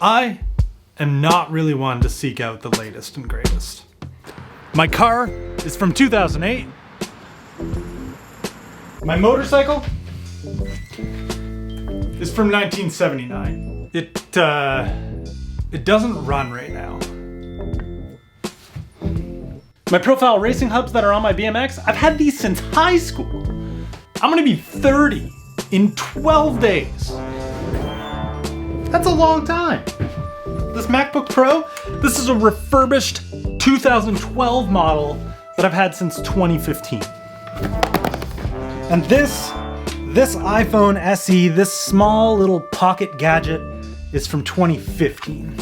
I am not really one to seek out the latest and greatest. My car is from 2008. My motorcycle is from 1979. It doesn't run right now. My profile racing hubs that are on my BMX, I've had these since high school. I'm gonna be 30 in 12 days. That's a long time. This MacBook Pro, this is a refurbished 2012 model that I've had since 2015. And this iPhone SE, this small little pocket gadget, is from 2015.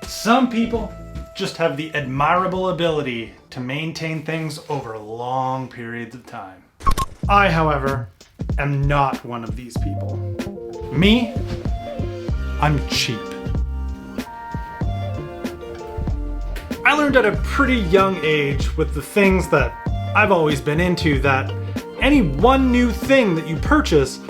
Some people just have the admirable ability to maintain things over long periods of time. I, however, am not one of these people. Me, I'm cheap. I learned at a pretty young age with the things that I've always been into that any one new thing that you purchase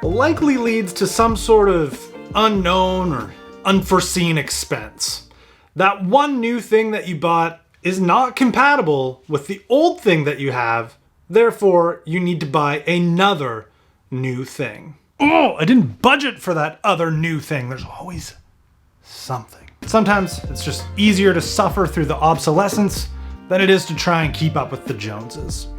likely leads to some sort of unknown or unforeseen expense. That one new thing that you bought is not compatible with the old thing that you have, therefore you need to buy another new thing. Oh, I didn't budget for that other new thing. There's always something. Sometimes it's just easier to suffer through the obsolescence than it is to try and keep up with the Joneses.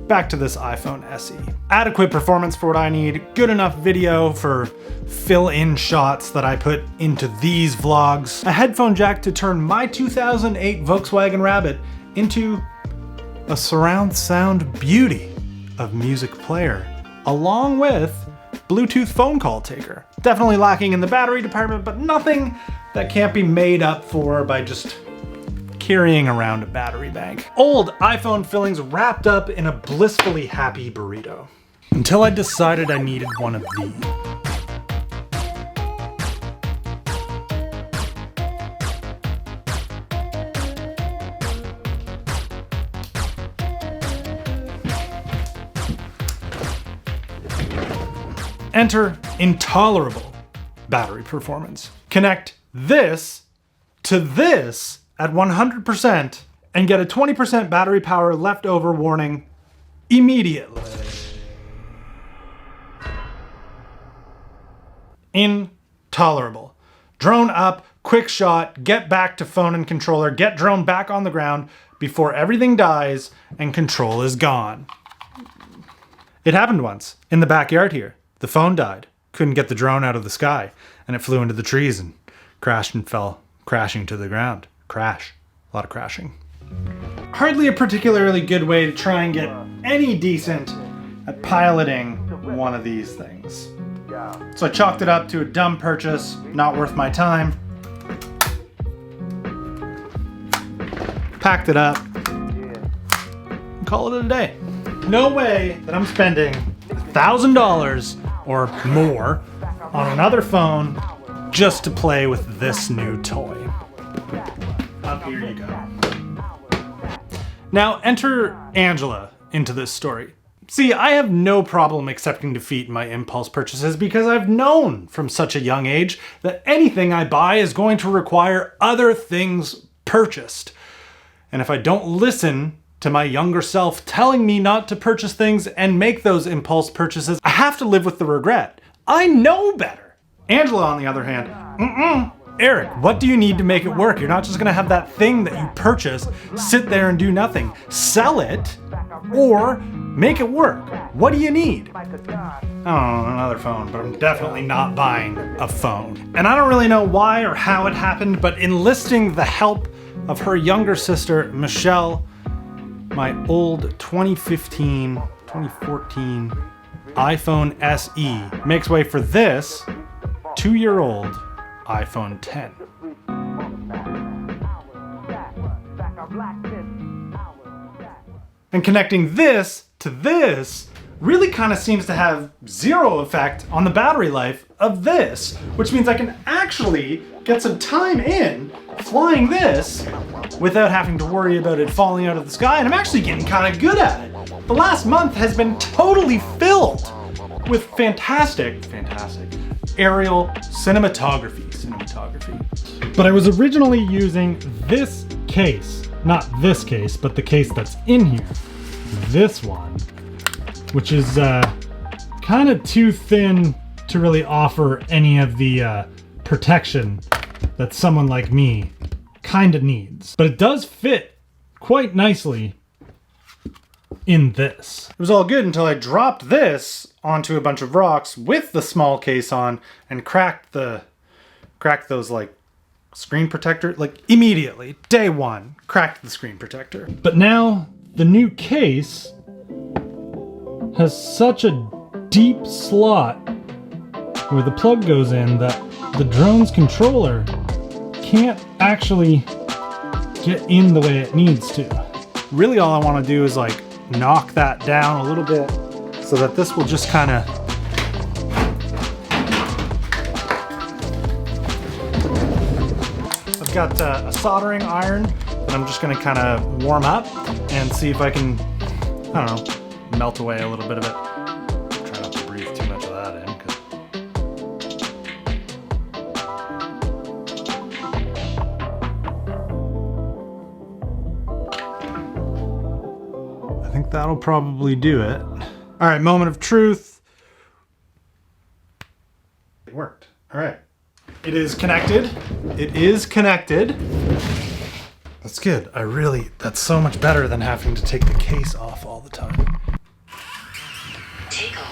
Back to this iPhone SE. Adequate performance for what I need, good enough video for fill-in shots that I put into these vlogs, a headphone jack to turn my 2008 Volkswagen Rabbit into a surround sound beauty of music player, along with Bluetooth phone call taker. Definitely lacking in the battery department, but nothing that can't be made up for by just carrying around a battery bank. Old iPhone fillings wrapped up in a blissfully happy burrito. Until I decided I needed one of these. Enter intolerable battery performance. Connect this to this at 100% and get a 20% battery power leftover warning immediately. Intolerable. Drone up, quick shot, get back to phone and controller, get drone back on the ground before everything dies and control is gone. It happened once in the backyard here. The phone died, couldn't get the drone out of the sky, and it flew into the trees and crashed and fell crashing to the ground. Crash. A lot of crashing. Hardly a particularly good way to try and get any decent at piloting one of these things. So I chalked it up to a dumb purchase, not worth my time. Packed it up. And call it a day. No way that I'm spending $1,000 or more on another phone just to play with this new toy. Up here you go. Now enter Angela into this story. See, I have no problem accepting defeat in my impulse purchases because I've known from such a young age that anything I buy is going to require other things purchased. And if I don't listen to my younger self telling me not to purchase things and make those impulse purchases, I have to live with the regret. I know better. Angela, on the other hand, Eric, what do you need to make it work? You're not just gonna have that thing that you purchase sit there and do nothing. Sell it or make it work. What do you need? I don't know, another phone, but I'm definitely not buying a phone. And I don't really know why or how it happened, but enlisting the help of her younger sister, Michelle, my old 2014 iPhone SE makes way for this 2-year-old iPhone 10. And connecting this to this really kind of seems to have zero effect on the battery life of this, which means I can actually get some time in flying this without having to worry about it falling out of the sky, and I'm actually getting kind of good at it. The last month has been totally filled with fantastic aerial cinematography. But I was originally using this case, not this case, but the case that's in here. This one, which is kind of too thin to really offer any of the protection that someone like me kind of needs. But it does fit quite nicely in this. It was all good until I dropped this onto a bunch of rocks with the small case on and cracked those like screen protector, like immediately, day one, cracked the screen protector. But now the new case has such a deep slot where the plug goes in that the drone's controller can't actually get in the way it needs to. Really all I want to do is like knock that down a little bit so that this will just kind of I've got a soldering iron that I'm just going to kind of warm up and see if I can, I don't know, melt away a little bit of it. Try not to breathe too much of that in. I think that'll probably do it. All right, moment of truth. It worked. All right. It is connected. It is connected. That's good. That's so much better than having to take the case off all the time. Take off.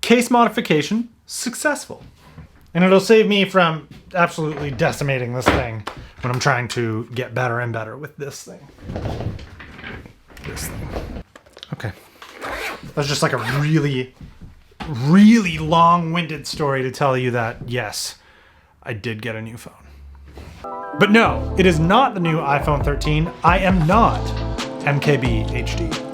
Case modification successful. And it'll save me from absolutely decimating this thing when I'm trying to get better and better with this thing. Okay. That's just like a really, really long-winded story to tell you that, yes, I did get a new phone. But no, it is not the new iPhone 13. I am not MKB HD.